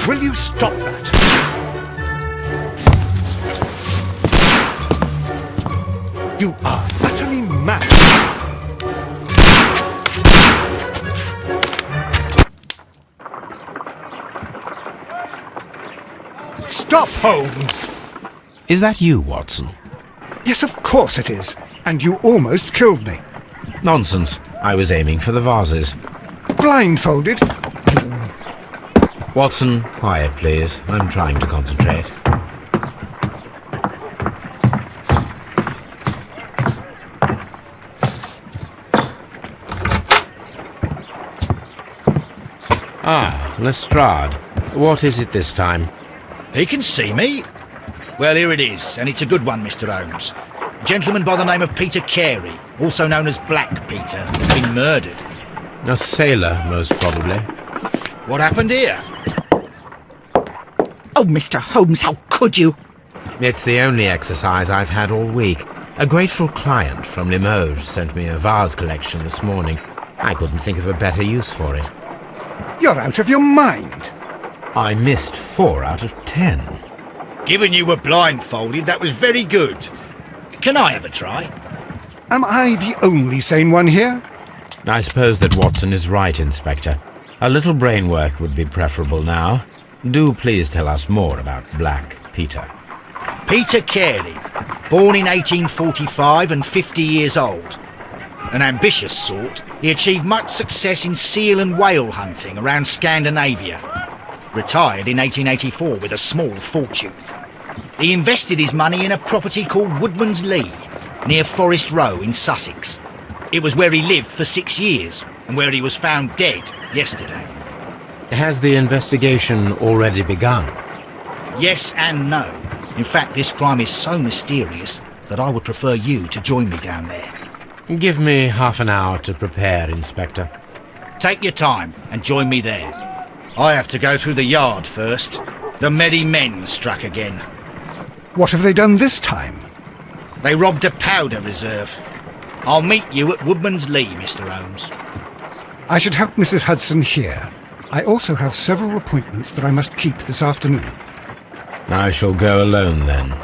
Will you stop that? You are utterly mad. Stop, Holmes! Is that you, Watson? Yes, of course it is. And you almost killed me. Nonsense. I was aiming for the vases. Blindfolded? Watson, quiet please. I'm trying to concentrate. Ah, Lestrade. What is it this time? He can see me. Well, here it is, and it's a good one, Mr. Holmes. A gentleman by the name of Peter Carey, also known as Black Peter, has been murdered. A sailor, most probably. What happened here? Oh, Mr. Holmes, how could you? It's the only exercise I've had all week. A grateful client from Limoges sent me a vase collection this morning. I couldn't think of a better use for it. You're out of your mind. I missed 4 out of 10. Given you were blindfolded, that was very good. Can I have a try? Am I the only sane one here? I suppose that Watson is right, Inspector. A little brain work would be preferable now. Do please tell us more about Black Peter. Peter Carey, born in 1845 and 50 years old. An ambitious sort, he achieved much success in seal and whale hunting around Scandinavia. Retired in 1884 with a small fortune. He invested his money in a property called Woodman's Lee, near Forest Row in Sussex. It was where he lived for 6 years, and where he was found dead yesterday. Has the investigation already begun? Yes and no. In fact, this crime is so mysterious that I would prefer you to join me down there. Give me half an hour to prepare, Inspector. Take your time and join me there. I have to go through the yard first. The Medi Men struck again. What have they done this time? They robbed a powder reserve. I'll meet you at Woodman's Lee, Mr. Holmes. I should help Mrs. Hudson here. I also have several appointments that I must keep this afternoon. I shall go alone then.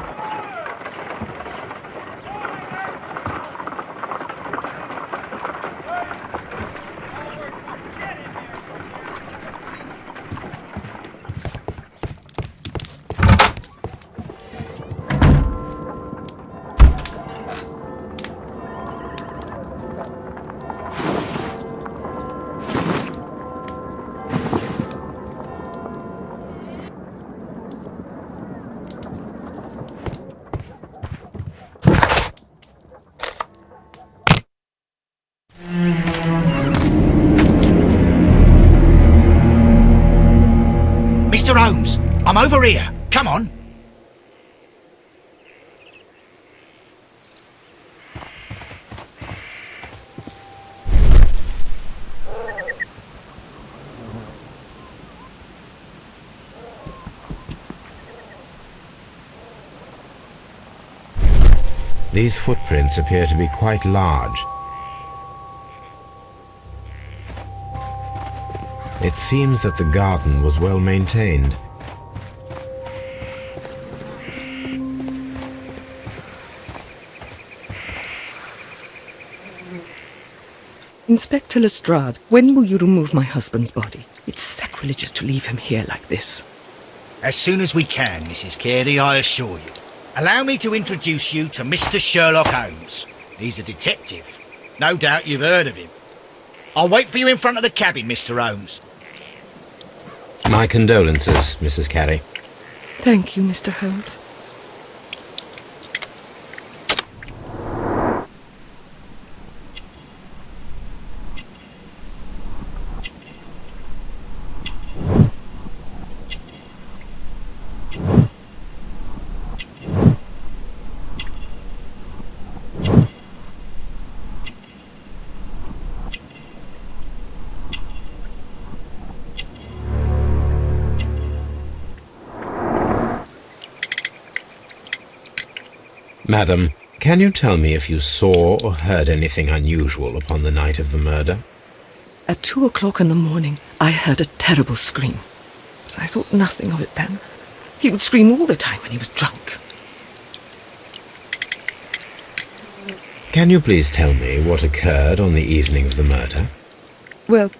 Mr. Holmes, I'm over here. Come on. These footprints appear to be quite large. It seems that the garden was well maintained. Inspector Lestrade, when will you remove my husband's body? It's sacrilegious to leave him here like this. As soon as we can, Mrs. Carey, I assure you. Allow me to introduce you to Mr. Sherlock Holmes. He's a detective. No doubt you've heard of him. I'll wait for you in front of the cabin, Mr. Holmes. My condolences, Mrs. Carey. Thank you, Mr. Holmes. Madam, can you tell me if you saw or heard anything unusual upon the night of the murder? At 2 o'clock in the morning, I heard a terrible scream. but I thought nothing of it then. He would scream all the time when he was drunk. Can you please tell me what occurred on the evening of the murder? Well,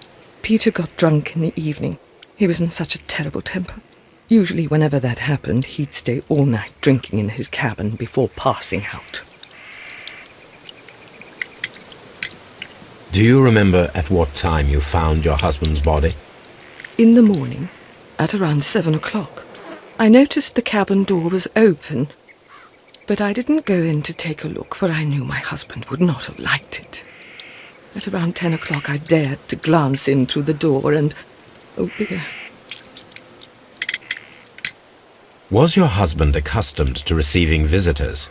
Peter got drunk in the evening. He was in such a terrible temper. Usually whenever that happened, he'd stay all night drinking in his cabin before passing out. Do you remember at what time you found your husband's body? In the morning, at around 7 o'clock, I noticed the cabin door was open, but I didn't go in to take a look, for I knew my husband would not have liked it. At around 10 o'clock, I dared to glance in through the door and... oh dear. Was your husband accustomed to receiving visitors?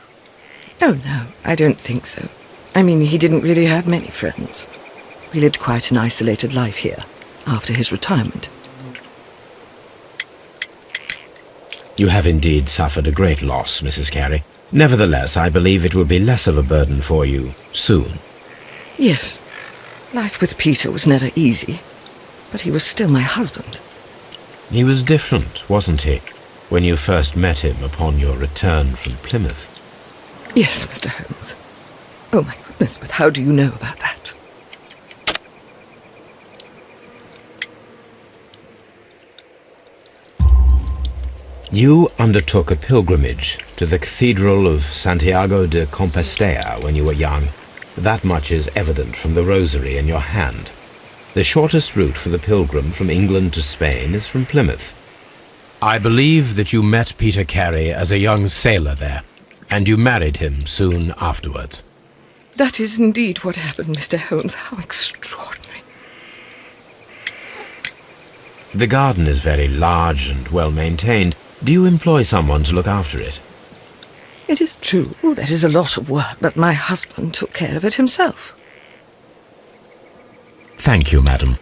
Oh no, I don't think so. I mean, he didn't really have many friends. We lived quite an isolated life here, after his retirement. You have indeed suffered a great loss, Mrs. Carey. Nevertheless, I believe it will be less of a burden for you soon. Yes. Life with Peter was never easy, but he was still my husband. He was different, wasn't he, when you first met him upon your return from Plymouth? Yes, Mr. Holmes. Oh my goodness, but how do you know about that? You undertook a pilgrimage to the Cathedral of Santiago de Compostela when you were young. That much is evident from the rosary in your hand. The shortest route for the pilgrim from England to Spain is from Plymouth. I believe that you met Peter Carey as a young sailor there, and you married him soon afterwards. That is indeed what happened, Mr. Holmes. How extraordinary. The garden is very large and well maintained. Do you employ someone to look after it? It is true, there is a lot of work, but my husband took care of it himself. Thank you, madam.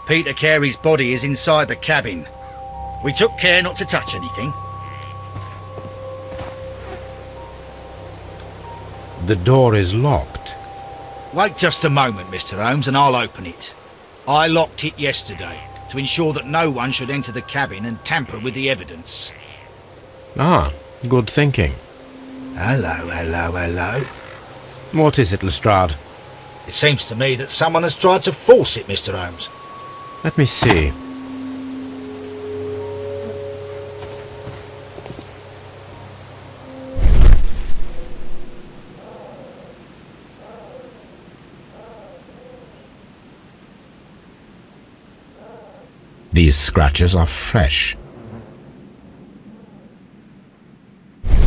Peter Carey's body is inside the cabin. We took care not to touch anything. The door is locked. Wait just a moment, Mr. Holmes, and I'll open it. I locked it yesterday to ensure that no one should enter the cabin and tamper with the evidence. Ah, good thinking. Hello, hello, hello. What is it, Lestrade? It seems to me that someone has tried to force it, Mr. Holmes. Let me see. These scratches are fresh.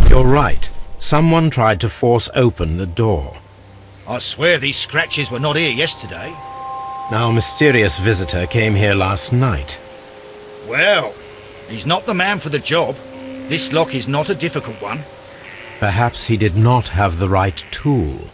You're right. Someone tried to force open the door. I swear these scratches were not here yesterday. Now, a mysterious visitor came here last night. Well, he's not the man for the job. This lock is not a difficult one. Perhaps he did not have the right tool.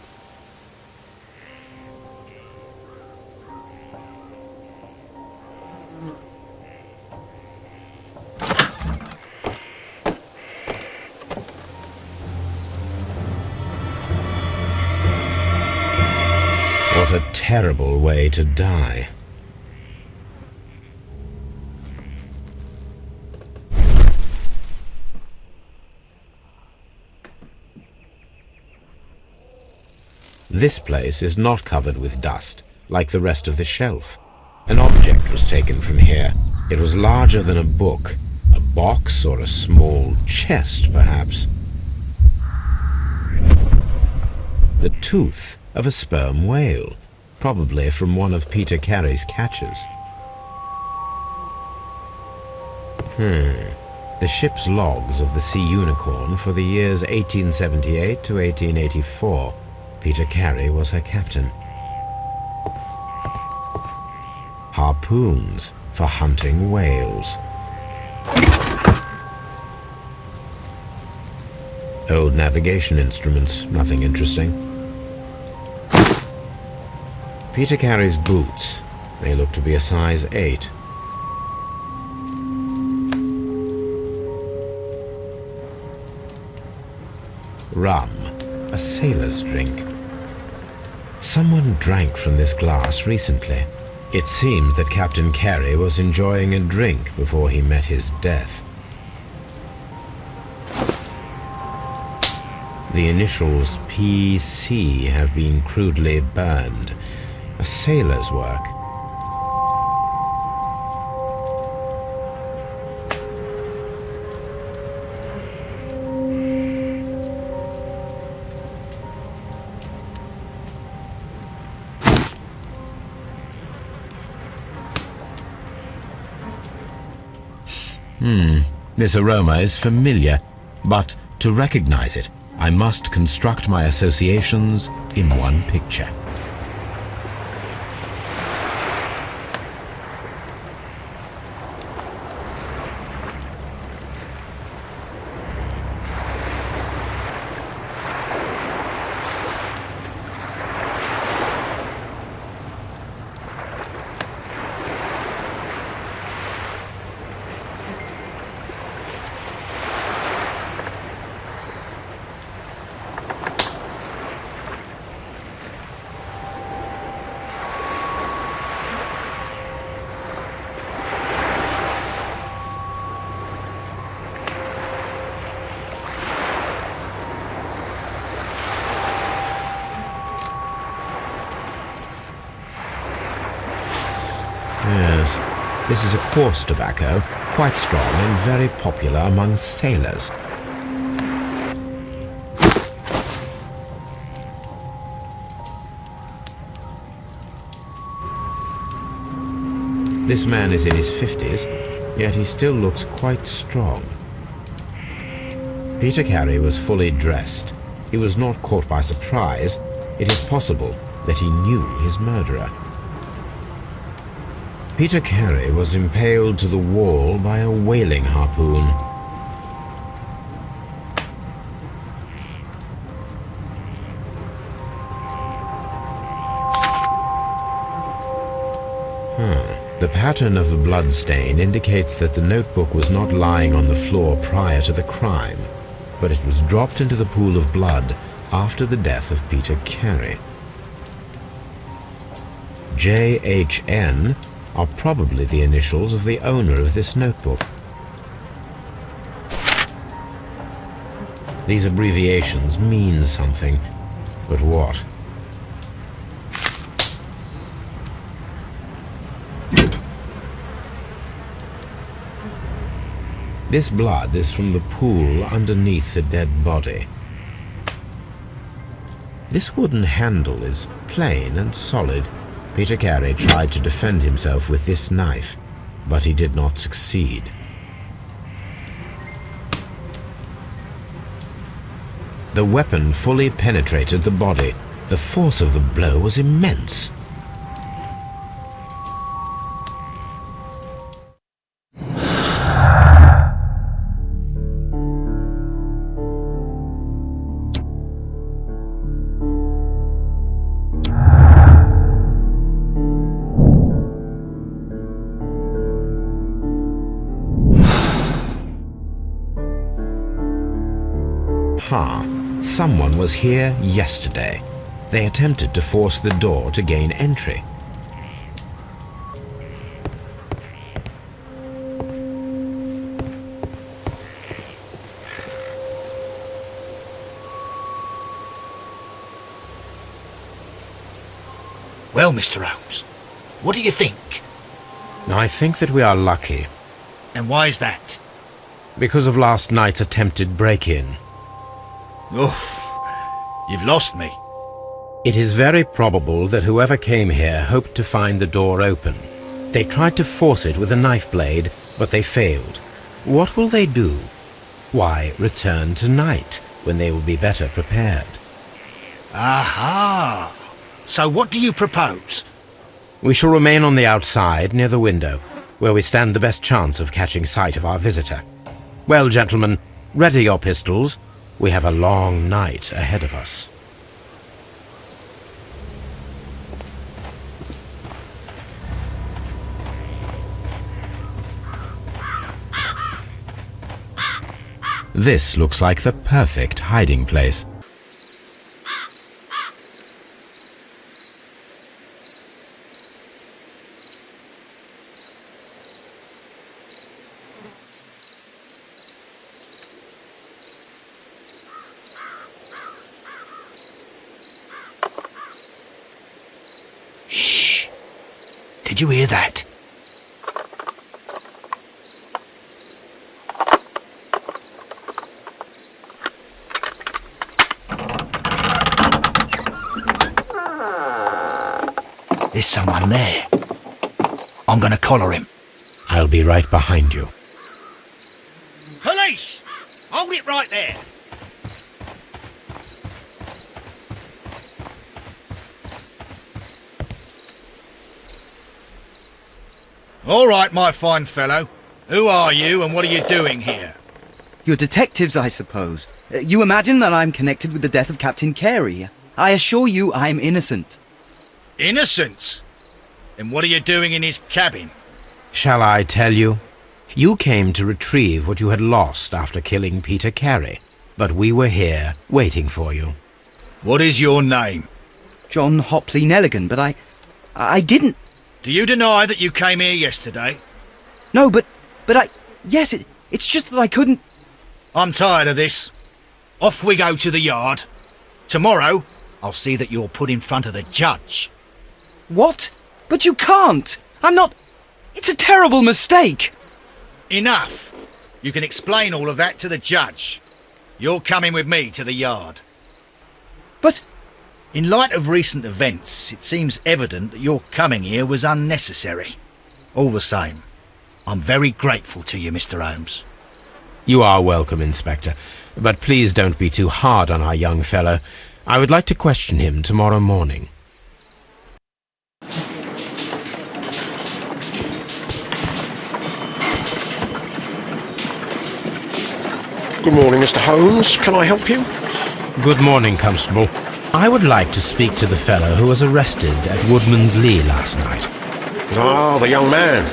What a terrible way to die. This place is not covered with dust, like the rest of the shelf. An object was taken from here. It was larger than a book, a box or a small chest, perhaps. The tooth of a sperm whale, probably from one of Peter Carey's catches. The ship's logs of the Sea Unicorn for the years 1878 to 1884. Peter Carey was her captain. Harpoons for hunting whales. Old navigation instruments, nothing interesting. Peter Carey's boots. They look to be a size 8. Rum. a sailor's drink. Someone drank from this glass recently. It seemed that Captain Carey was enjoying a drink before he met his death. The initials PC have been crudely burned. A sailor's work. This aroma is familiar, but to recognize it, I must construct my associations in one picture. Yes, this is a coarse tobacco, quite strong and very popular among sailors. This man is in his 50s, yet he still looks quite strong. Peter Carey was fully dressed. He was not caught by surprise. It is possible that he knew his murderer. Peter Carey was impaled to the wall by a whaling harpoon. The pattern of the blood stain indicates that the notebook was not lying on the floor prior to the crime, but it was dropped into the pool of blood after the death of Peter Carey. JHN are probably the initials of the owner of this notebook. These abbreviations mean something, but what? This blood is from the pool underneath the dead body. This wooden handle is plain and solid. Peter Carey tried to defend himself with this knife, but he did not succeed. The weapon fully penetrated the body. The force of the blow was immense. Someone was here yesterday. They attempted to force the door to gain entry. Well, Mr. Holmes, what do you think? I think that we are lucky. And why is that? Because of last night's attempted break-in. Oh, you've lost me. It is very probable that whoever came here hoped to find the door open. They tried to force it with a knife blade, but they failed. What will they do? Why, return tonight, when they will be better prepared. Aha! So what do you propose? We shall remain on the outside, near the window, where we stand the best chance of catching sight of our visitor. Well, gentlemen, ready your pistols. We have a long night ahead of us. This looks like the perfect hiding place. Did you hear that? There's someone there. I'm gonna collar him. I'll be right behind you. Police! Hold it right there. All right, my fine fellow. Who are you and what are you doing here? You're detectives, I suppose. You imagine that I'm connected with the death of Captain Carey. I assure you I'm innocent. Innocent? And what are you doing in his cabin? Shall I tell you? You came to retrieve what you had lost after killing Peter Carey, but we were here waiting for you. What is your name? John Hopley Nelligan, but I didn't... Do you deny that you came here yesterday? No, but yes, it's just that I couldn't... I'm tired of this. Off we go to the yard. Tomorrow, I'll see that you're put in front of the judge. What? But you can't! I'm not... It's a terrible mistake! Enough! You can explain all of that to the judge. You're coming with me to the yard. But... In light of recent events, it seems evident that your coming here was unnecessary. All the same, I'm very grateful to you, Mr. Holmes. You are welcome, Inspector, but please don't be too hard on our young fellow. I would like to question him tomorrow morning. Good morning, Mr. Holmes. Can I help you? Good morning, Constable. I would like to speak to the fellow who was arrested at Woodman's Lee last night. Ah, the young man.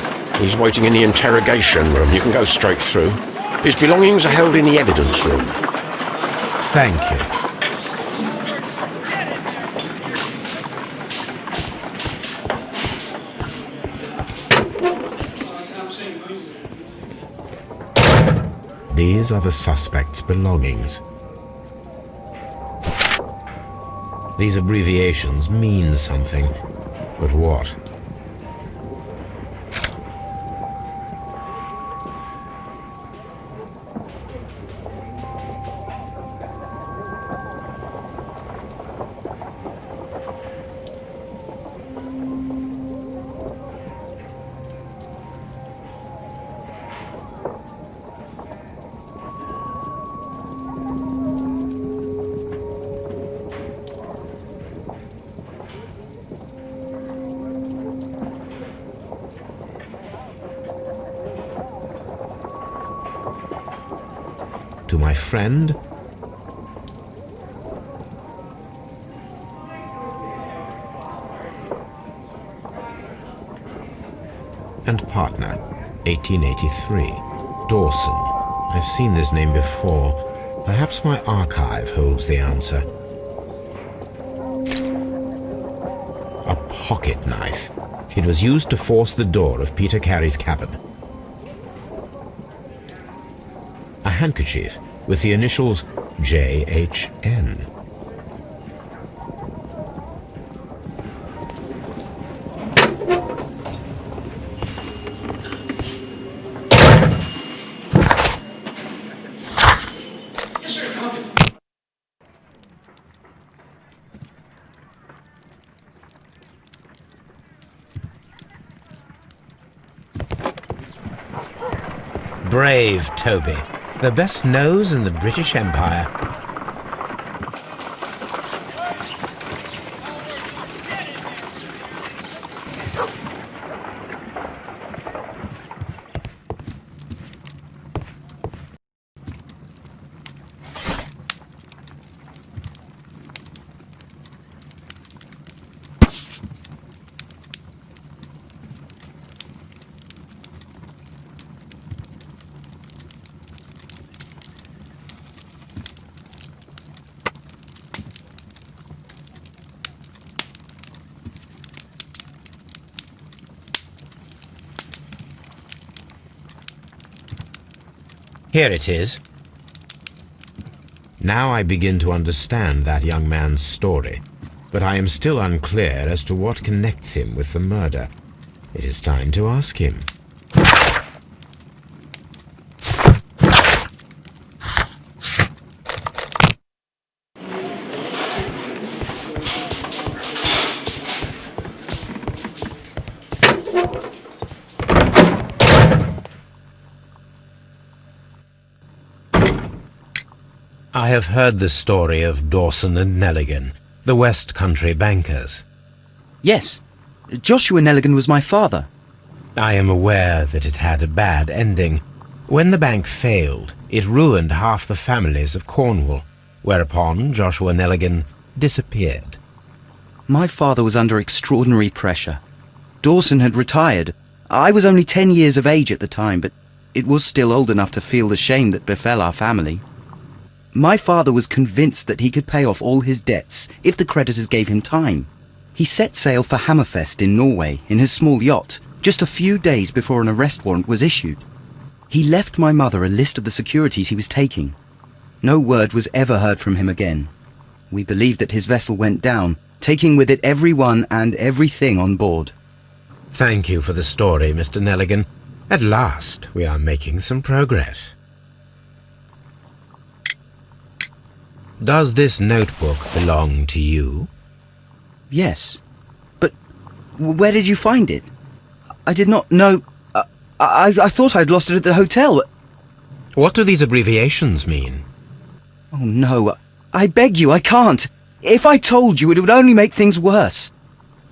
He's waiting in the interrogation room. You can go straight through. His belongings are held in the evidence room. Thank you. These are the suspect's belongings. These abbreviations mean something, but what? To my friend? And partner, 1883. Dawson. I've seen this name before. Perhaps my archive holds the answer. A pocket knife. It was used to force the door of Peter Carey's cabin. A handkerchief with the initials JHN. Brave Toby. The best nose in the British Empire. Here it is. Now I begin to understand that young man's story, but I am still unclear as to what connects him with the murder. It is time to ask him. I have heard the story of Dawson and Nelligan, the West Country bankers. Yes. Joshua Nelligan was my father. I am aware that it had a bad ending. When the bank failed, it ruined half the families of Cornwall, whereupon Joshua Nelligan disappeared. My father was under extraordinary pressure. Dawson had retired. I was only 10 years of age at the time, but it was still old enough to feel the shame that befell our family. My father was convinced that he could pay off all his debts if the creditors gave him time. He set sail for Hammerfest in Norway in his small yacht, just a few days before an arrest warrant was issued. He left my mother a list of the securities he was taking. No word was ever heard from him again. We believe that his vessel went down, taking with it everyone and everything on board. Thank you for the story, Mr. Nelligan. At last, we are making some progress. Does this notebook belong to you? Yes. But where did you find it? I did not know... I thought I'd lost it at the hotel. What do these abbreviations mean? Oh, no. I beg you, I can't. If I told you, it would only make things worse.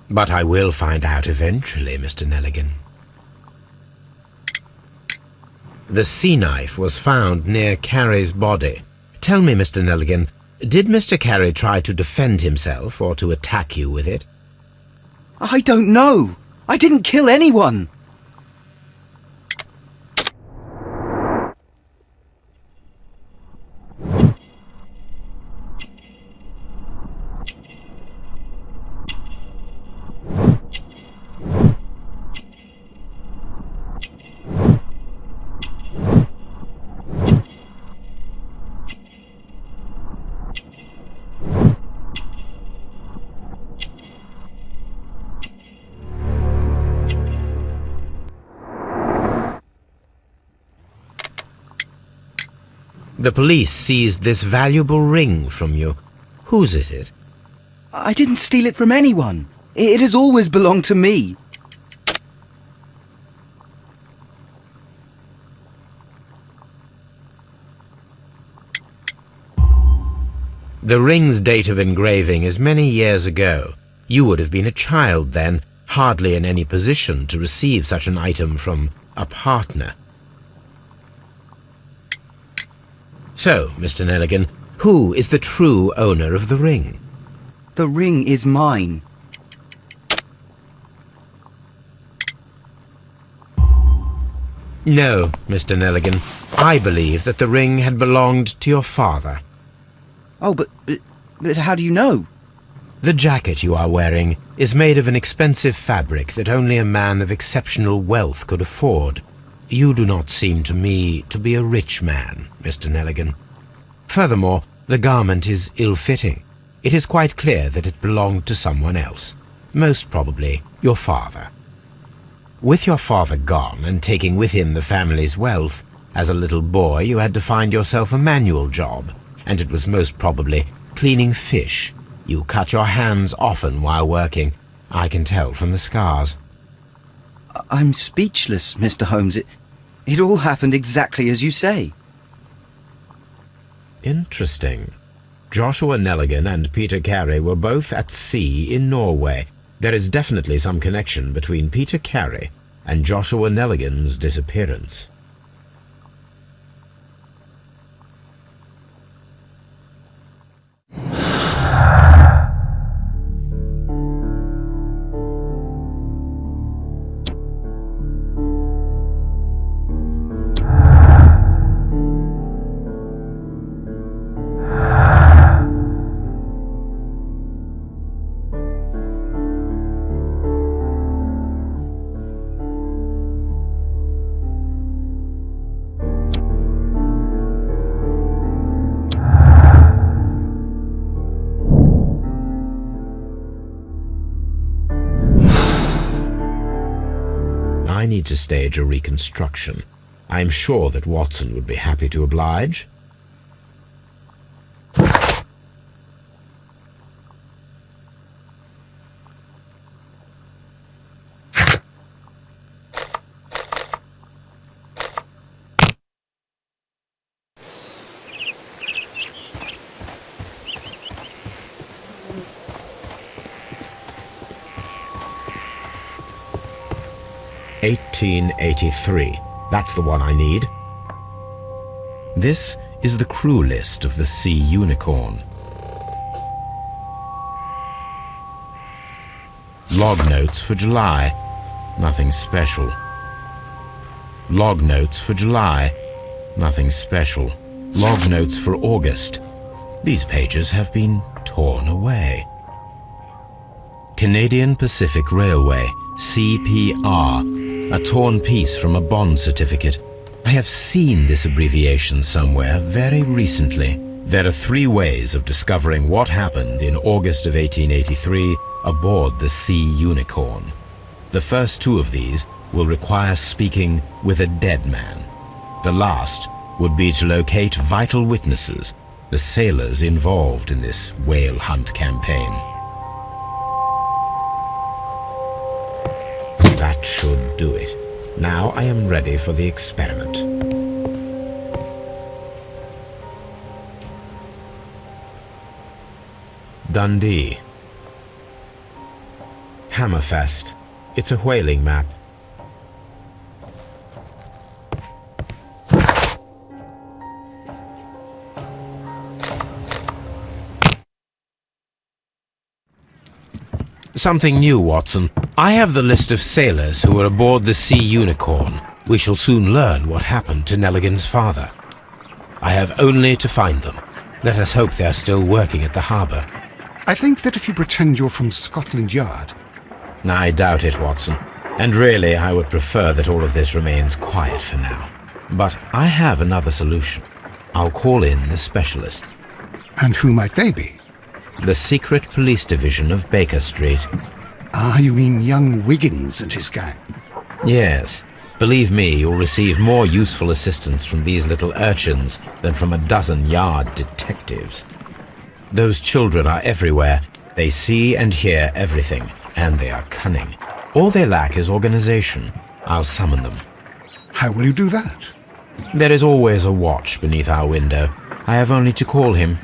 But I will find out eventually, Mr. Nelligan. The sea knife was found near Carey's body. Tell me, Mr. Nelligan, did Mr. Carey try to defend himself or to attack you with it? I don't know. I didn't kill anyone. The police seized this valuable ring from you. Whose is it? I didn't steal it from anyone. It has always belonged to me. The ring's date of engraving is many years ago. You would have been a child then, hardly in any position to receive such an item from a partner. So, Mr. Nelligan, who is the true owner of the ring? The ring is mine. No, Mr. Nelligan. I believe that the ring had belonged to your father. Oh, but how do you know? The jacket you are wearing is made of an expensive fabric that only a man of exceptional wealth could afford. You do not seem to me to be a rich man, Mr. Nelligan. Furthermore, the garment is ill-fitting. It is quite clear that it belonged to someone else, most probably your father. With your father gone and taking with him the family's wealth, as a little boy you had to find yourself a manual job, and it was most probably cleaning fish. You cut your hands often while working. I can tell from the scars. I'm speechless, Mr. Holmes. It all happened exactly as you say. Interesting. Joshua Nelligan and Peter Carey were both at sea in Norway. There is definitely some connection between Peter Carey and Joshua Nelligan's disappearance. need to stage a reconstruction. I'm sure that Watson would be happy to oblige. "1883. That's the one I need. This is the crew list of the Sea Unicorn. Log notes for July. Nothing special. Log notes for July. Nothing special. Log notes for August. These pages have been torn away. Canadian Pacific Railway, CPR. A torn piece from a bond certificate. I have seen this abbreviation somewhere very recently. There are 3 ways of discovering what happened in August of 1883 aboard the Sea Unicorn. The first 2 of these will require speaking with a dead man. The last would be to locate vital witnesses, the sailors involved in this whale hunt campaign. That should do it. Now I am ready for the experiment. Dundee. Hammerfest. It's a whaling map. Something new, Watson. I have the list of sailors who were aboard the Sea Unicorn. We shall soon learn what happened to Nelligan's father. I have only to find them. Let us hope they are still working at the harbour. I think that if you pretend you're from Scotland Yard... I doubt it, Watson. And really, I would prefer that all of this remains quiet for now. But I have another solution. I'll call in the specialist. And who might they be? The secret police division of Baker Street. Ah, you mean young Wiggins and his gang? Yes. Believe me, you'll receive more useful assistance from these little urchins than from a dozen yard detectives. Those children are everywhere. They see and hear everything, and they are cunning. All they lack is organization. I'll summon them. How will you do that? There is always a watch beneath our window. I have only to call him.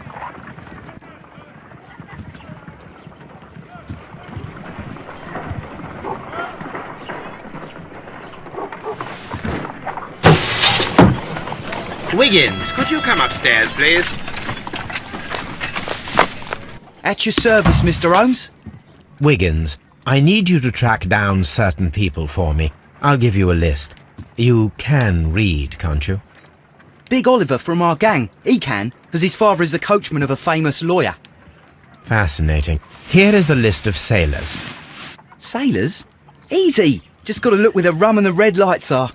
Wiggins, could you come upstairs, please? At your service, Mr. Holmes. Wiggins, I need you to track down certain people for me. I'll give you a list. You can read, can't you? Big Oliver from our gang. He can, because his father is the coachman of a famous lawyer. Fascinating. Here is the list of sailors. Sailors? Easy. Just got to look where the rum and the red lights are.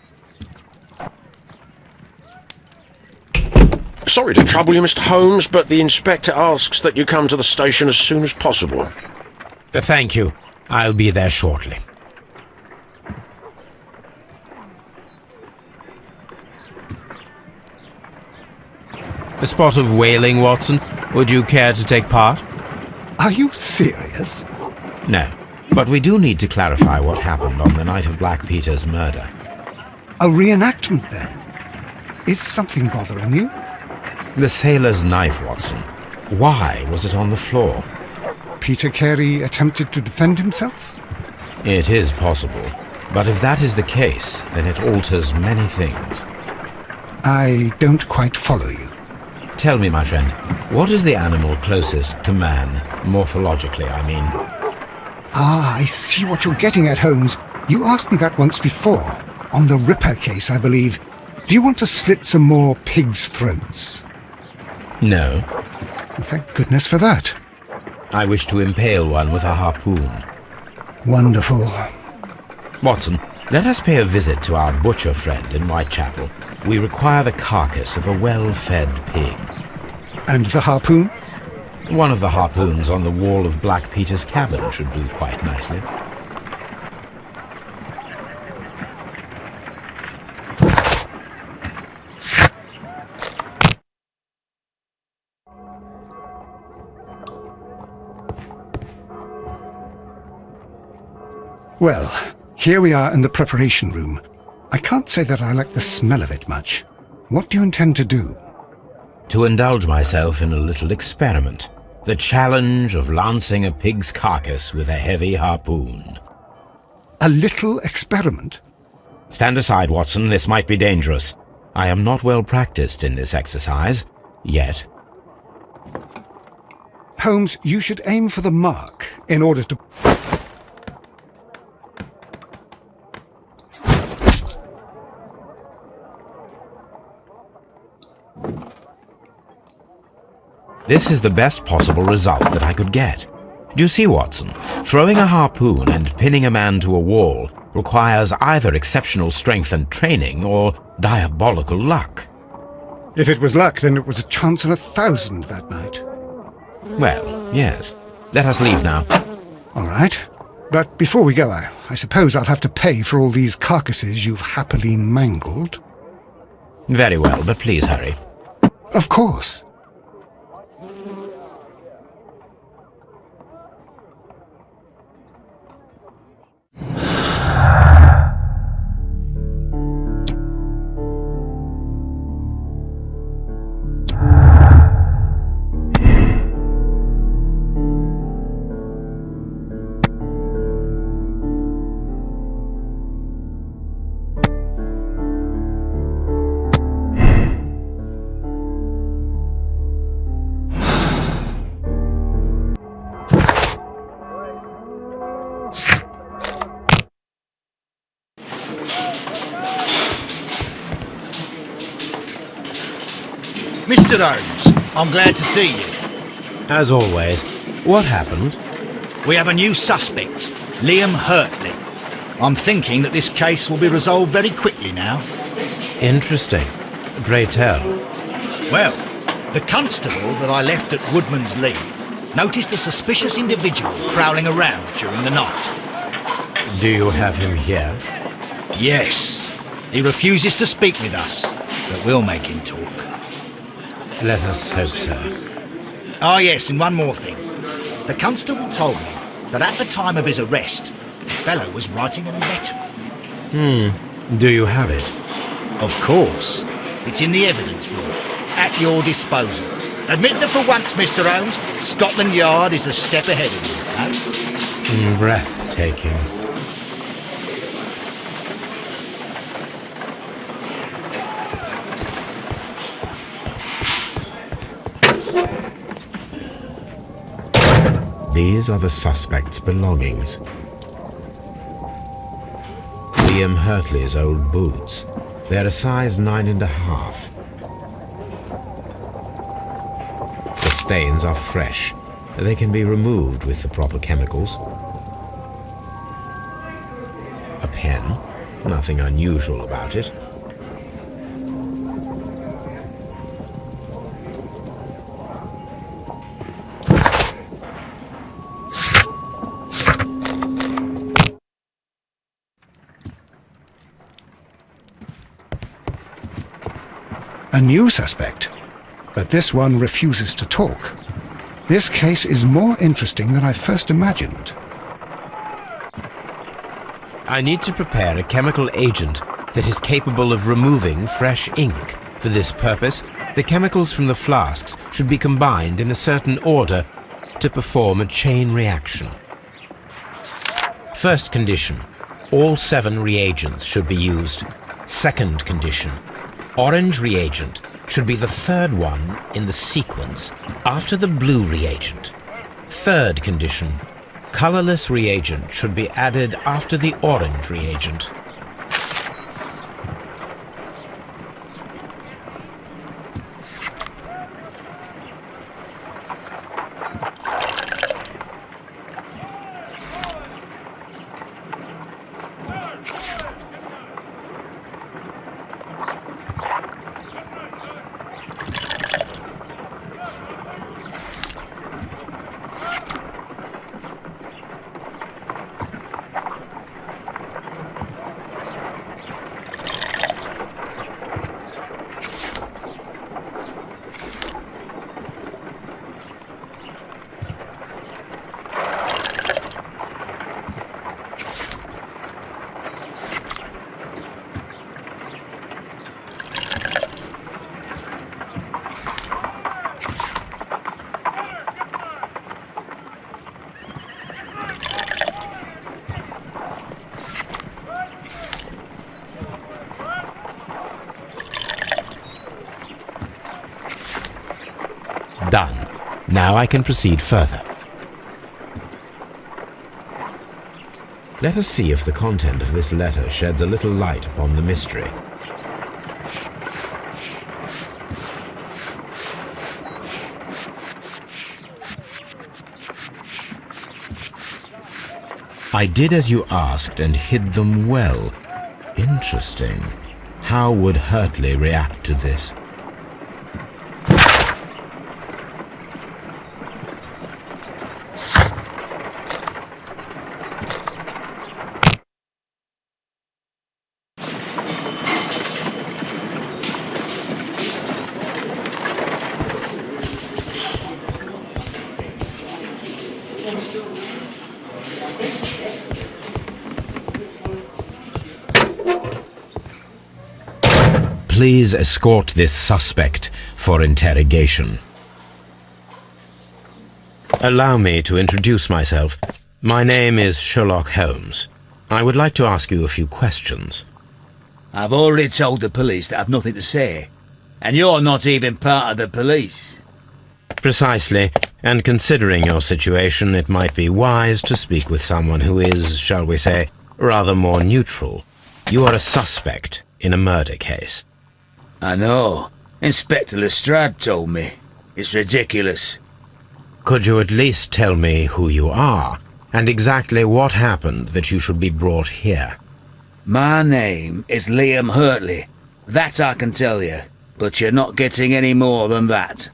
Sorry to trouble you, Mr. Holmes, but the inspector asks that you come to the station as soon as possible. Thank you. I'll be there shortly. A spot of whaling, Watson. Would you care to take part? Are you serious? No, but we do need to clarify what happened on the night of Black Peter's murder. A reenactment, then? Is something bothering you? The sailor's knife, Watson. Why was it on the floor? Peter Carey attempted to defend himself? It is possible. But if that is the case, then it alters many things. I don't quite follow you. Tell me, my friend, what is the animal closest to man, morphologically, I mean? Ah, I see what you're getting at, Holmes. You asked me that once before. On the Ripper case, I believe. Do you want to slit some more pigs' throats? No. Thank goodness for that. I wish to impale one with a harpoon. Wonderful. Watson, let us pay a visit to our butcher friend in Whitechapel. We require the carcass of a well-fed pig. And the harpoon? One of the harpoons on the wall of Black Peter's cabin should do quite nicely. Well, here we are in the preparation room. I can't say that I like the smell of it much. What do you intend to do? To indulge myself in a little experiment. The challenge of lancing a pig's carcass with a heavy harpoon. A little experiment? Stand aside, Watson. This might be dangerous. I am not well practiced in this exercise. Yet. Holmes, you should aim for the mark in order to... This is the best possible result that I could get. Do you see, Watson? Throwing a harpoon and pinning a man to a wall requires either exceptional strength and training or diabolical luck. If it was luck, then it was a chance in 1,000 that night. Well, yes. Let us leave now. All right. But before we go, I suppose I'll have to pay for all these carcasses you've happily mangled. Very well, but please hurry. Of course. Mr. Holmes, I'm glad to see you. As always. What happened? We have a new suspect, Liam Hurtley. I'm thinking that this case will be resolved very quickly now. Interesting. Pray tell. Well, the constable that I left at Woodman's Lee noticed a suspicious individual prowling around during the night. Do you have him here? Yes. He refuses to speak with us, but we'll make him talk. Let us hope so. Ah, yes, and one more thing. The constable told me that at the time of his arrest, the fellow was writing a letter. Do you have it? Of course. It's in the evidence room, at your disposal. Admit that for once, Mr. Holmes, Scotland Yard is a step ahead of you, eh? Breathtaking. These are the suspect's belongings. Liam Hurtley's old boots. They're a size 9.5. The stains are fresh. They can be removed with the proper chemicals. A pen. Nothing unusual about it. A new suspect, but this one refuses to talk. This case is more interesting than I first imagined. I need to prepare a chemical agent that is capable of removing fresh ink. For this purpose, the chemicals from the flasks should be combined in a certain order to perform a chain reaction. First condition, all 7 reagents should be used. Second condition, orange reagent should be the third one in the sequence after the blue reagent. Third condition, colorless reagent should be added after the orange reagent. Done. Now I can proceed further. Let us see if the content of this letter sheds a little light upon the mystery. I did as you asked and hid them well. Interesting. How would Hurtley react to this? Please escort this suspect for interrogation. Allow me to introduce myself. My name is Sherlock Holmes. I would like to ask you a few questions. I've already told the police that I've nothing to say. And you're not even part of the police. Precisely, and considering your situation, it might be wise to speak with someone who is, shall we say, rather more neutral. You are a suspect in a murder case. I know. Inspector Lestrade told me. It's ridiculous. Could you at least tell me who you are, and exactly what happened that you should be brought here? My name is Liam Hurtley. That I can tell you, but you're not getting any more than that.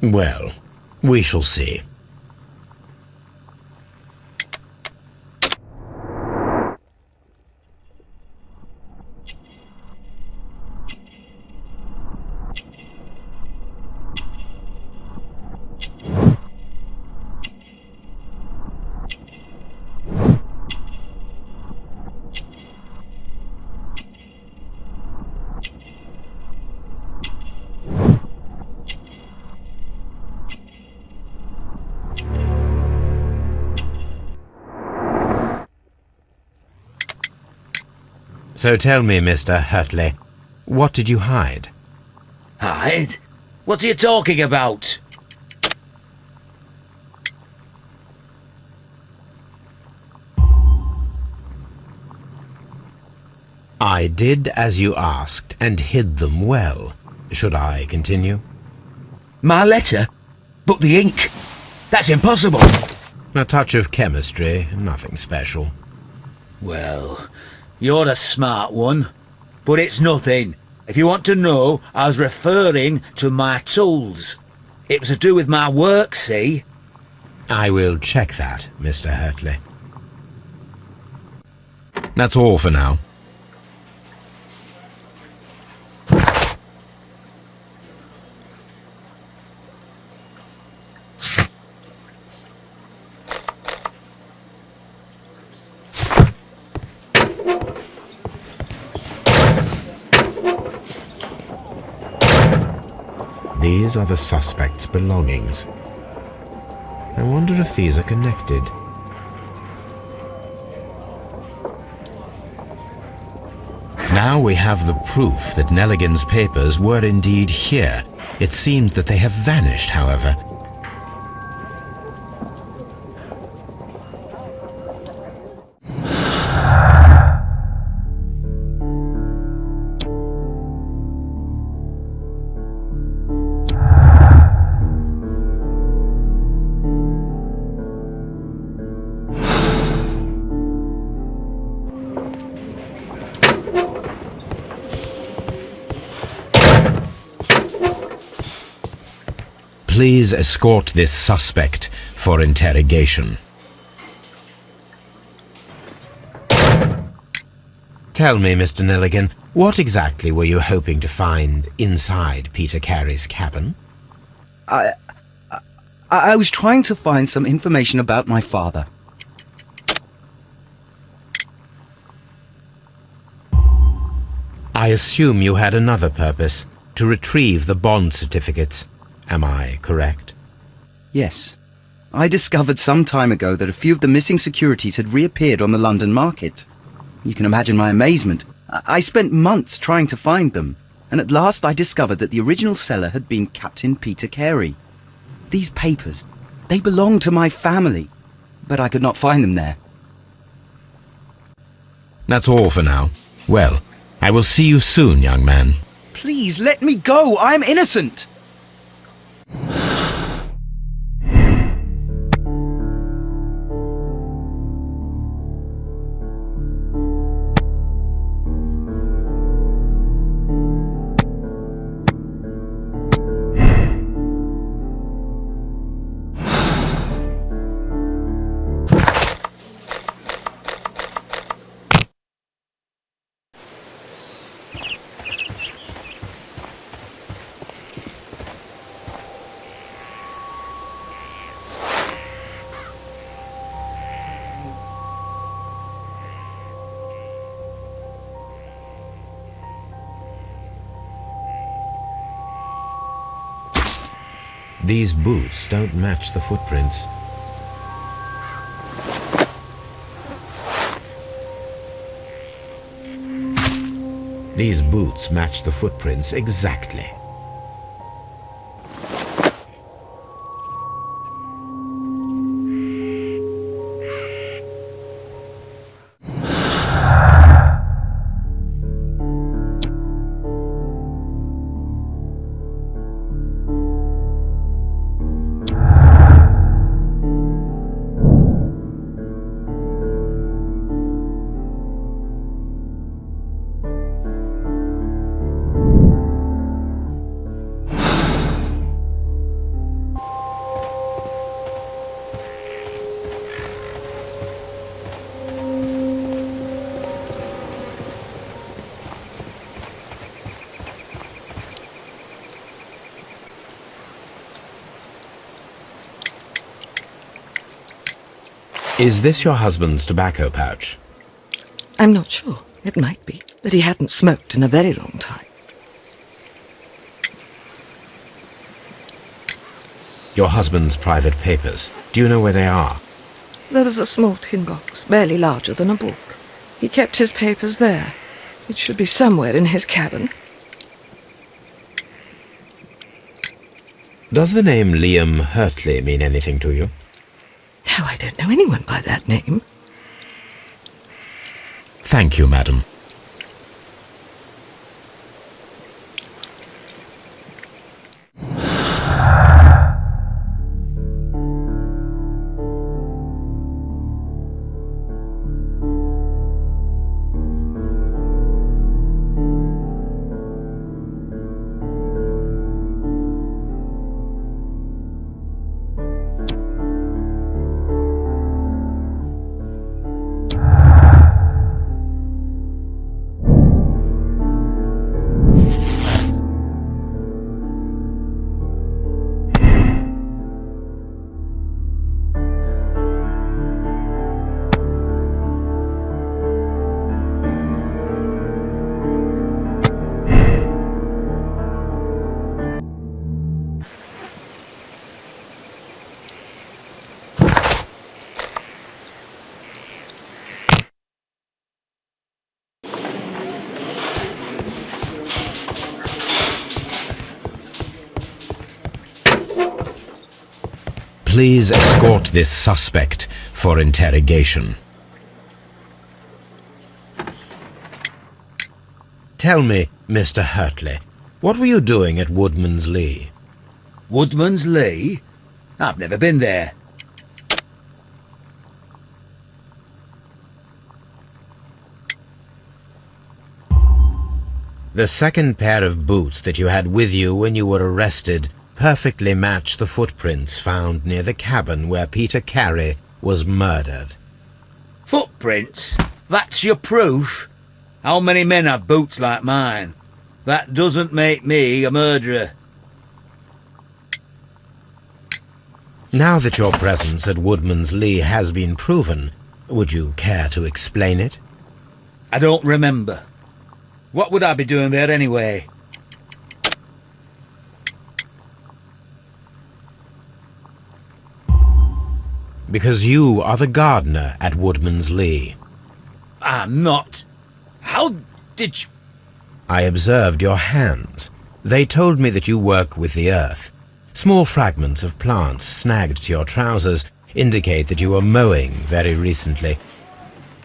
Well, we shall see. So tell me, Mr. Hurtley, what did you hide? Hide? What are you talking about? I did as you asked and hid them well. Should I continue? My letter? But the ink? That's impossible. A touch of chemistry, nothing special. Well, you're a smart one. But it's nothing. If you want to know, I was referring to my tools. It was to do with my work, see? I will check that, Mr. Hurtley. That's all for now. These are the suspect's belongings. I wonder if these are connected. Now we have the proof that Nelligan's papers were indeed here. It seems that they have vanished, however. Please escort this suspect for interrogation. Tell me, Mr. Nelligan, what exactly were you hoping to find inside Peter Carey's cabin? I was trying to find some information about my father. I assume you had another purpose, to retrieve the bond certificates. Am I correct? Yes. I discovered some time ago that a few of the missing securities had reappeared on the London market. You can imagine my amazement. I spent months trying to find them, and at last I discovered that the original seller had been Captain Peter Carey. These papers, they belong to my family, but I could not find them there. That's all for now. Well, I will see you soon, young man. Please let me go. I'm innocent. These boots don't match the footprints. These boots match the footprints exactly. Is this your husband's tobacco pouch? I'm not sure. It might be, but he hadn't smoked in a very long time. Your husband's private papers. Do you know where they are? There was a small tin box, barely larger than a book. He kept his papers there. It should be somewhere in his cabin. Does the name Liam Hurtley mean anything to you? No, I don't know anyone by that name. Thank you, madam. Please escort this suspect for interrogation. Tell me, Mr. Hurtley, what were you doing at Woodman's Lee? Woodman's Lee? I've never been there. The second pair of boots that you had with you when you were arrested perfectly match the footprints found near the cabin where Peter Carey was murdered. Footprints? That's your proof? How many men have boots like mine? That doesn't make me a murderer. Now that your presence at Woodman's Lee has been proven, would you care to explain it? I don't remember. What would I be doing there anyway? Because you are the gardener at Woodman's Lee. I'm not. How did you... I observed your hands. They told me that you work with the earth. Small fragments of plants snagged to your trousers indicate that you were mowing very recently.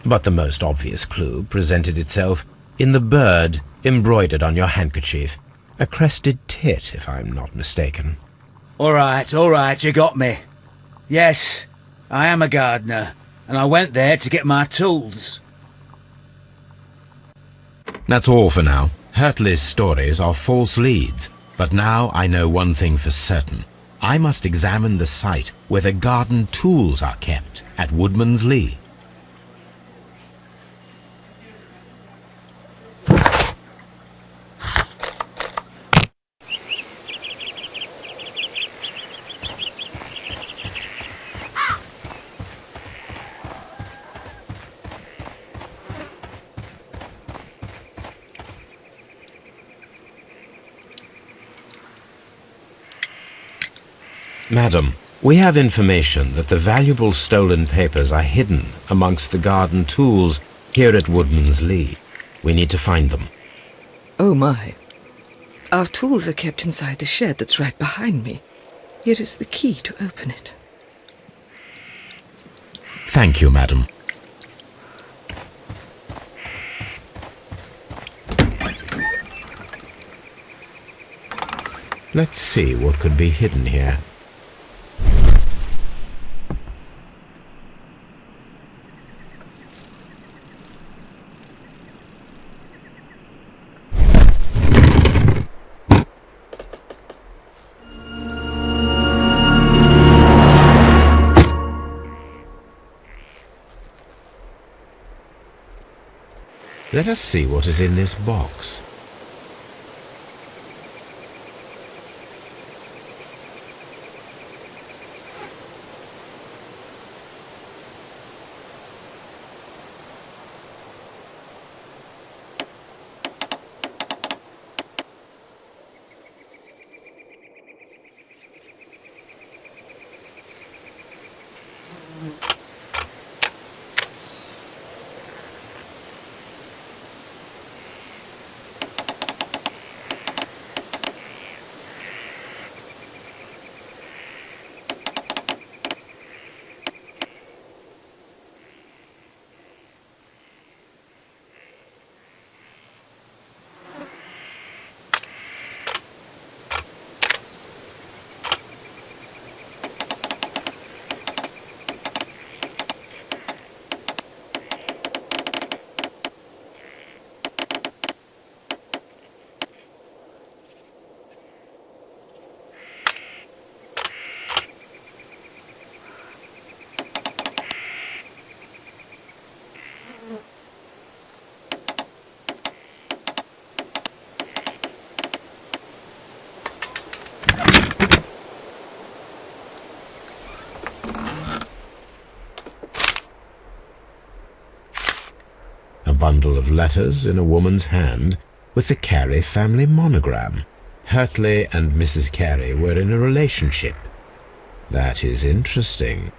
But the most obvious clue presented itself in the bird embroidered on your handkerchief. A crested tit, if I'm not mistaken. All right, you got me. Yes, I am a gardener, and I went there to get my tools. That's all for now. Hurtley's stories are false leads, but now I know one thing for certain. I must examine the site where the garden tools are kept at Woodman's Lee. Madam, we have information that the valuable stolen papers are hidden amongst the garden tools here at Woodman's Lee. We need to find them. Oh my. Our tools are kept inside the shed that's right behind me. Here is the key to open it. Thank you, madam. Let's see what could be hidden here. Let us see what is in this box. A bundle of letters in a woman's hand with the Carey family monogram. Hurtley and Mrs. Carey were in a relationship. That is interesting.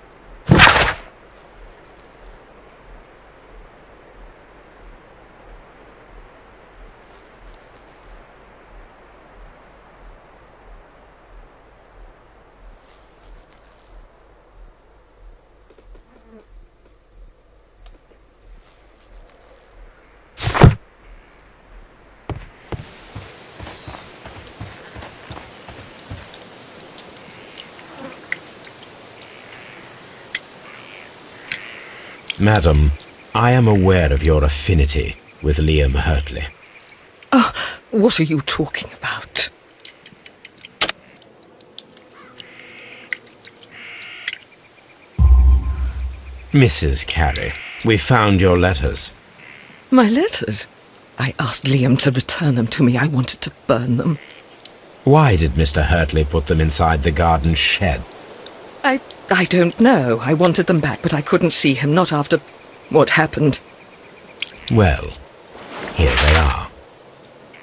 Madam, I am aware of your affinity with Liam Hurtley. What are you talking about? Mrs. Carey, we found your letters. My letters? I asked Liam to return them to me. I wanted to burn them. Why did Mr. Hurtley put them inside the garden shed? I don't know. I wanted them back, but I couldn't see him, not after what happened. Well, here they are.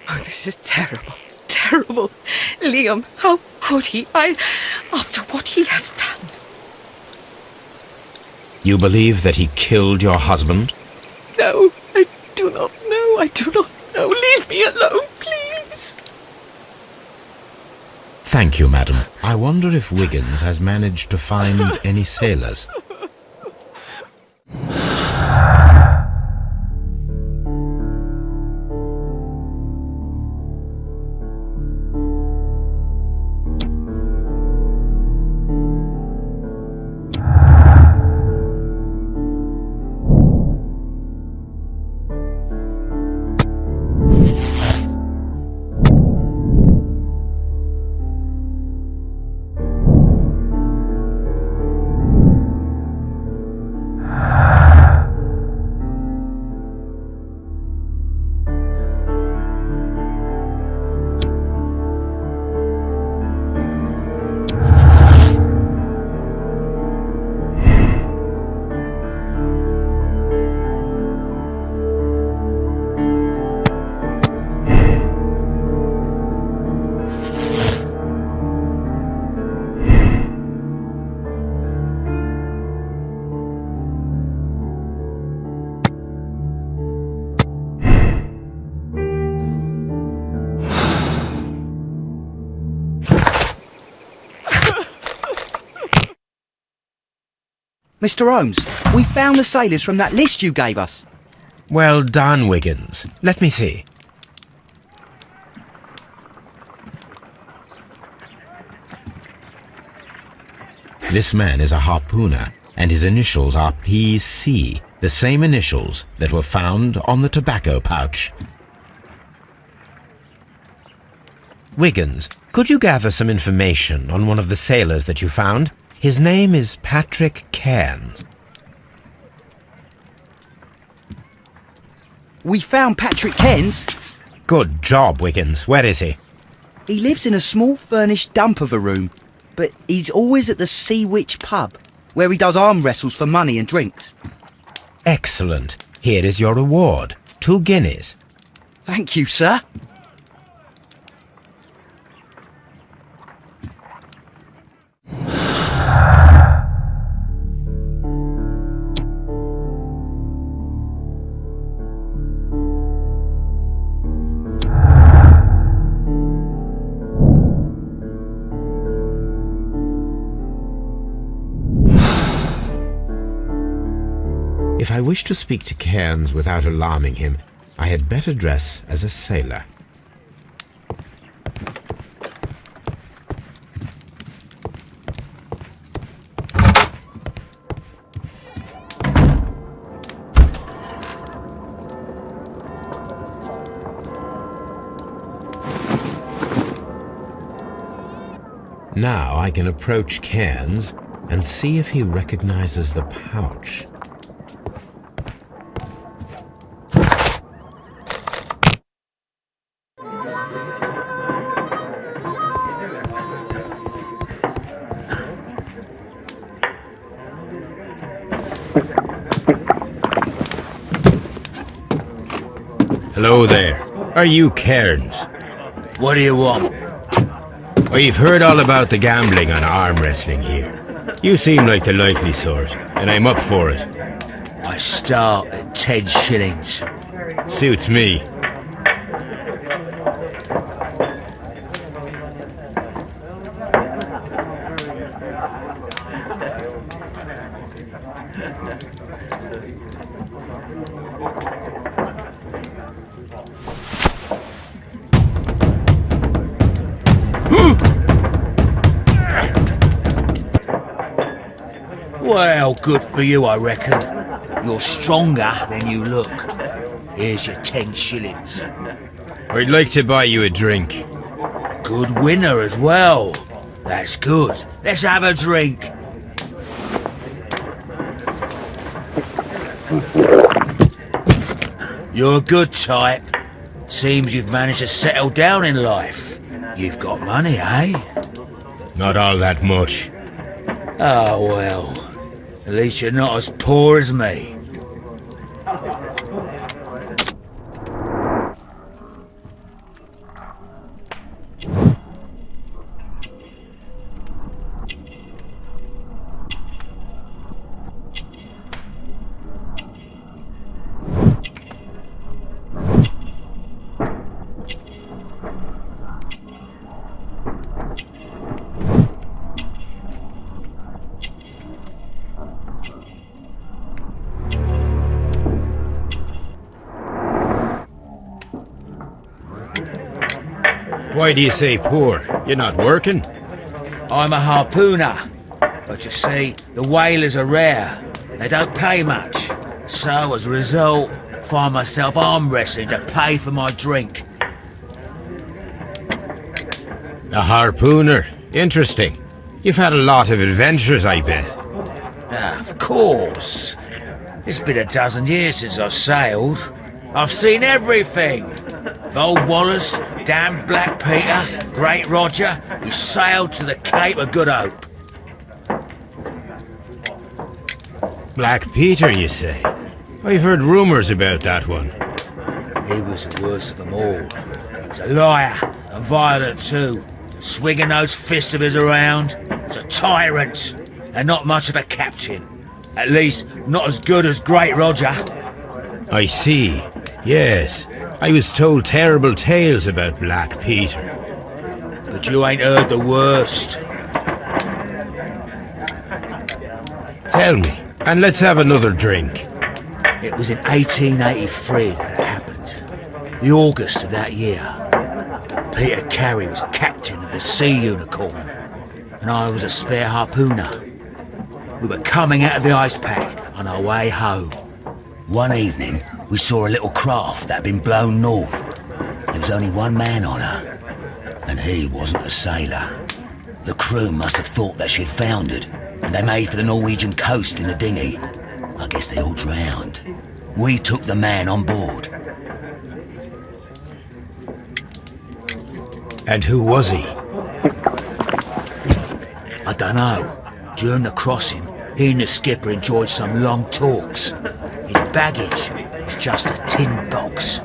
Oh, this is terrible. Terrible. Liam, how could he? After what he has done. You believe that he killed your husband? No, I do not know. I do not know. Leave me alone, please. Thank you, madam. I wonder if Wiggins has managed to find any sailors. Mr. Holmes, we found the sailors from that list you gave us. Well done, Wiggins. Let me see. This man is a harpooner, and his initials are PC, the same initials that were found on the tobacco pouch. Wiggins, could you gather some information on one of the sailors that you found? His name is Patrick Cairns. We found Patrick Cairns. Good job, Wiggins. Where is he? He lives in a small furnished dump of a room, but he's always at the Sea Witch pub, where he does arm wrestles for money and drinks. Excellent. Here is your reward. 2 guineas. Thank you, sir. If I wish to speak to Cairns without alarming him, I had better dress as a sailor. Now I can approach Cairns and see if he recognizes the pouch. Hello there. Are you Cairns? What do you want? We've heard all about the gambling on arm wrestling here. You seem like the likely sort, and I'm up for it. I start at 10 shillings. Suits me. Well, good for you, I reckon. You're stronger than you look. Here's your 10 shillings. I'd like to buy you a drink. Good winner as well. That's good. Let's have a drink. You're a good type. Seems you've managed to settle down in life. You've got money, eh? Not all that much. Oh, well. At least you're not as poor as me. Why do you say poor? You're not working? I'm a harpooner. But you see, the whalers are rare. They don't pay much. So, as a result, find myself arm wrestling to pay for my drink. A harpooner? Interesting. You've had a lot of adventures, I bet. Of course. It's been a dozen years since I've sailed. I've seen everything. Old Wallace, damn Black Peter, Great Roger, who sailed to the Cape of Good Hope. Black Peter, you say? I've heard rumours about that one. He was the worst of them all. He was a liar, and violent too, swinging those fists of his around. He was a tyrant, and not much of a captain. At least, not as good as Great Roger. I see. Yes. I was told terrible tales about Black Peter. But you ain't heard the worst. Tell me, and let's have another drink. It was in 1883 that it happened. The August of that year. Peter Carey was captain of the Sea Unicorn, and I was a spare harpooner. We were coming out of the ice pack on our way home. One evening, we saw a little craft that had been blown north. There was only one man on her, and he wasn't a sailor. The crew must have thought that she'd foundered, and they made for the Norwegian coast in the dinghy. I guess they all drowned. We took the man on board. And who was he? I dunno. During the crossing, he and the skipper enjoyed some long talks. His baggage was just a tin box.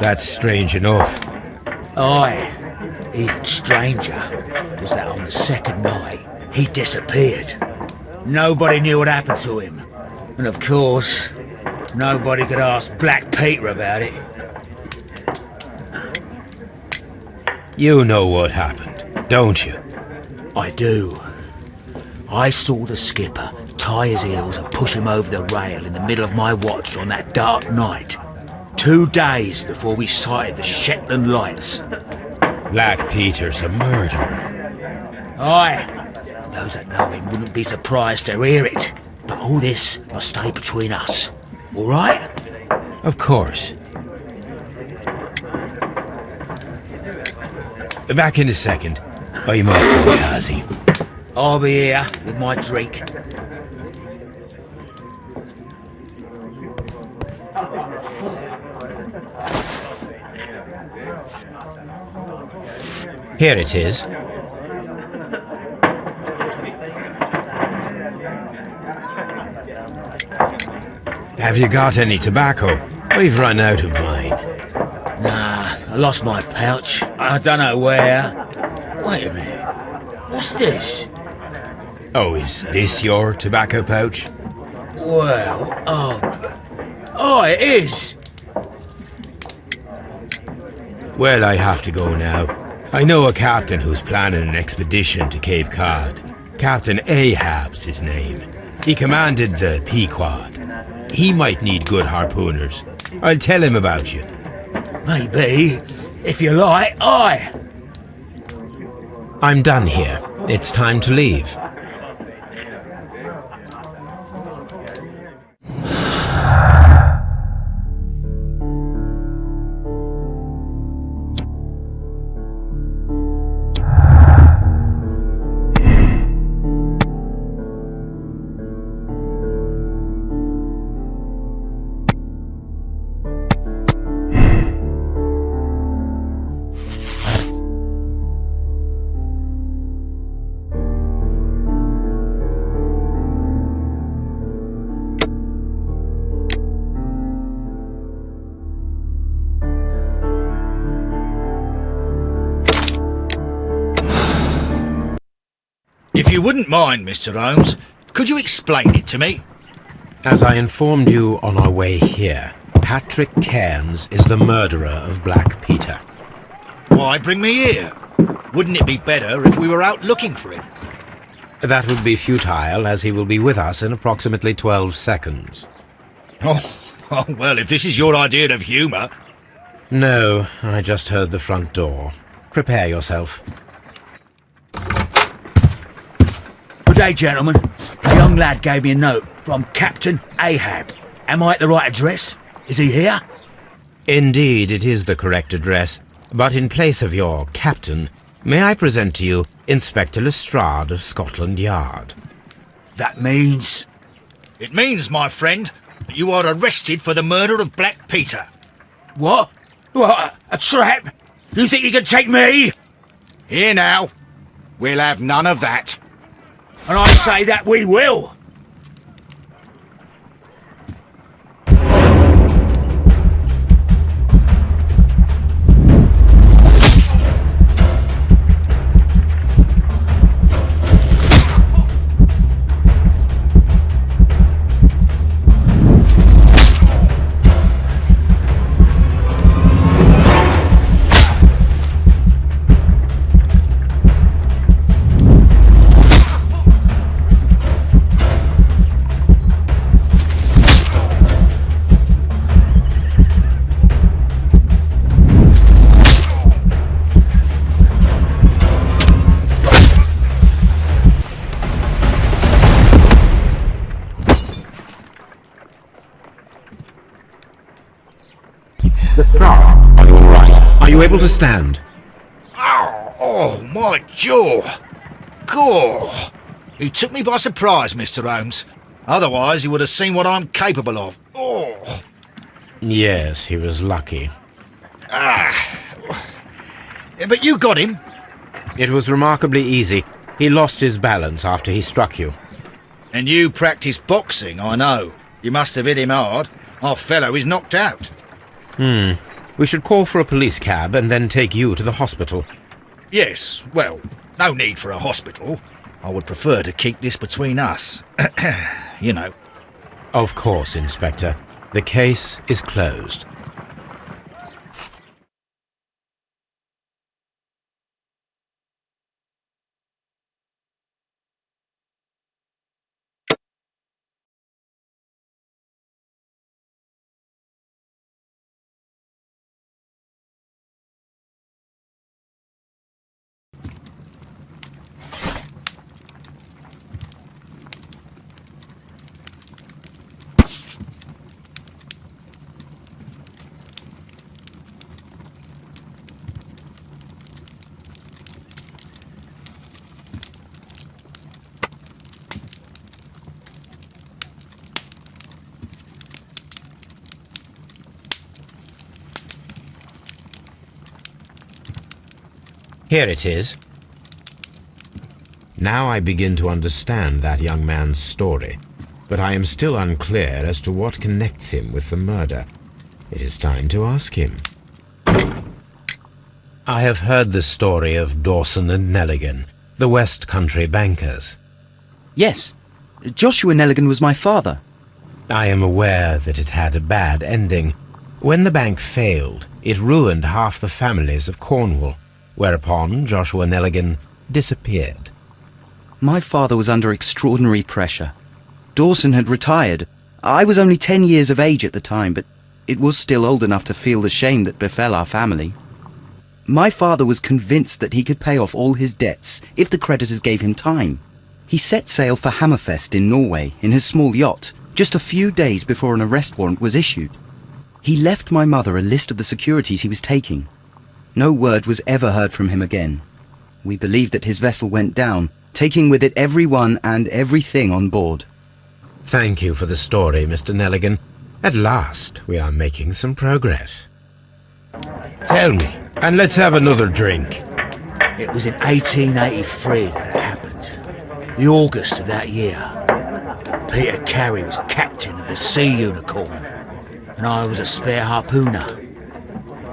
That's strange enough. Aye. Even stranger was that on the second night, he disappeared. Nobody knew what happened to him. And of course, nobody could ask Black Peter about it. You know what happened, don't you? I do. I saw the skipper tie his heels and push him over the rail in the middle of my watch on that dark night. 2 days before we sighted the Shetland Lights. Black Peter's a murderer. Aye. And those that know him wouldn't be surprised to hear it. But all this must stay between us. All right? Of course. Back in a second. I'm off to the Kazi. I'll be here with my drink. Here it is. Have you got any tobacco? We've run out of mine. Nah, I lost my pouch. I don't know where. Wait a minute. What's this? Oh, is this your tobacco pouch? Well, oh, it is. Well, I have to go now. I know a captain who's planning an expedition to Cape Cod. Captain Ahab's his name. He commanded the Pequod. He might need good harpooners. I'll tell him about you. Maybe. If you like, aye. I'm done here. It's time to leave. If you wouldn't mind, Mr. Holmes, could you explain it to me? As I informed you on our way here, Patrick Cairns is the murderer of Black Peter. Why bring me here? Wouldn't it be better if we were out looking for him? That would be futile, as he will be with us in approximately 12 seconds. Oh, well, if this is your idea of humour... No, I just heard the front door. Prepare yourself. Good day, gentlemen. A young lad gave me a note from Captain Ahab. Am I at the right address? Is he here? Indeed, it is the correct address. But in place of your captain, may I present to you Inspector Lestrade of Scotland Yard? That means... It means, my friend, that you are arrested for the murder of Black Peter. What? What? A trap? You think you can take me? Here now. We'll have none of that. And I say that we will. Are you all right? Are you able to stand? Oh, my jaw. Gore. He took me by surprise, Mr. Holmes. Otherwise, he would have seen what I'm capable of. Oh. Yes, he was lucky. But you got him. It was remarkably easy. He lost his balance after he struck you. And you practice boxing, I know. You must have hit him hard. Our fellow is knocked out. We should call for a police cab and then take you to the hospital. Yes, well, no need for a hospital. I would prefer to keep this between us. You know. Of course, Inspector. The case is closed. Here it is. Now I begin to understand that young man's story, but I am still unclear as to what connects him with the murder. It is time to ask him. I have heard the story of Dawson and Nelligan, the West Country bankers. Yes, Joshua Nelligan was my father. I am aware that it had a bad ending. When the bank failed, it ruined half the families of Cornwall, whereupon Joshua Nelligan disappeared. My father was under extraordinary pressure. Dawson had retired. I was only 10 years of age at the time, but it was still old enough to feel the shame that befell our family. My father was convinced that he could pay off all his debts if the creditors gave him time. He set sail for Hammerfest in Norway in his small yacht, just a few days before an arrest warrant was issued. He left my mother a list of the securities he was taking. No word was ever heard from him again. We believe that his vessel went down, taking with it everyone and everything on board. Thank you for the story, Mr. Nelligan. At last, we are making some progress. Tell me, and let's have another drink. It was in 1883 that it happened. The August of that year. Peter Carey was captain of the Sea Unicorn, and I was a spare harpooner.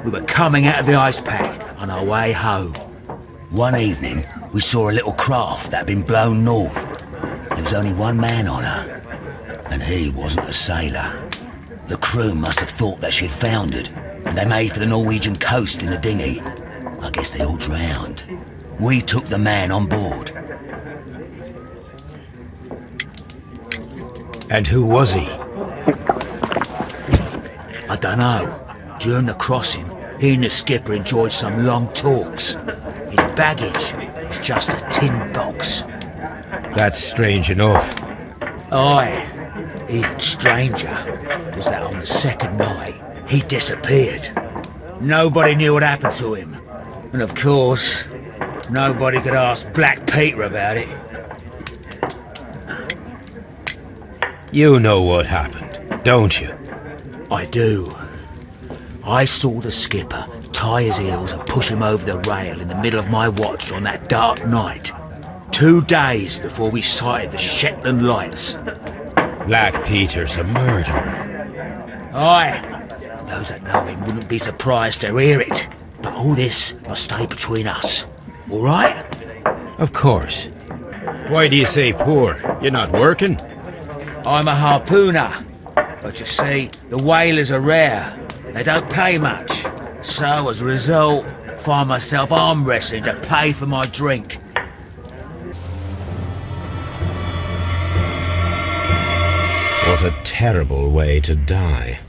We were coming out of the ice pack on our way home. One evening, we saw a little craft that had been blown north. There was only one man on her, and he wasn't a sailor. The crew must have thought that she'd foundered, and they made for the Norwegian coast in the dinghy. I guess they all drowned. We took the man on board. And who was he? I dunno. During the crossing, he and the skipper enjoyed some long talks. His baggage was just a tin box. That's strange enough. Aye, even stranger was that on the second night he disappeared. Nobody knew what happened to him. And of course, nobody could ask Black Peter about it. You know what happened, don't you? I do. I saw the skipper tie his heels and push him over the rail in the middle of my watch on that dark night. 2 days before we sighted the Shetland lights. Black Peter's a murderer. Aye. And those that know him wouldn't be surprised to hear it. But all this must stay between us. All right? Of course. Why do you say poor? You're not working? I'm a harpooner. But you see, the whalers are rare. They don't pay much. So as a result, find myself arm wrestling to pay for my drink. What a terrible way to die.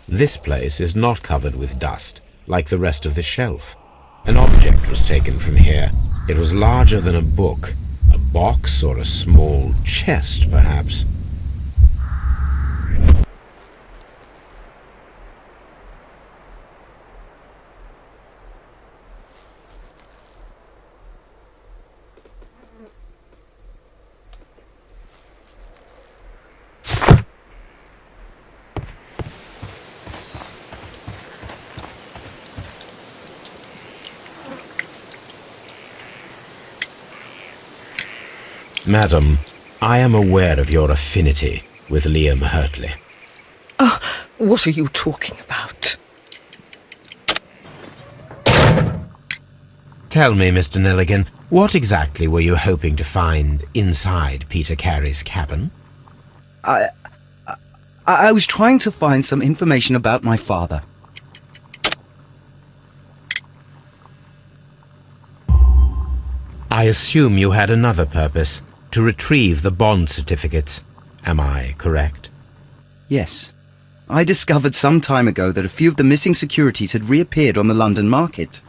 This place is not covered with dust, like the rest of the shelf. An object was taken from here. It was larger than a book, a box or a small chest, perhaps. Madam, I am aware of your affinity with Liam Hurtley. Oh, what are you talking about? Tell me, Mr. Nelligan, what exactly were you hoping to find inside Peter Carey's cabin? I was trying to find some information about my father. I assume you had another purpose, to retrieve the bond certificates. Am I correct? Yes. I discovered some time ago that a few of the missing securities had reappeared on the London market.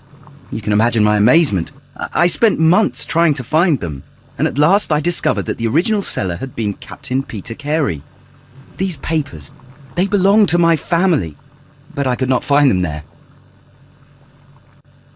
You can imagine my amazement. I spent months trying to find them, and at last I discovered that the original seller had been Captain Peter Carey. These papers, they belonged to my family, but I could not find them there.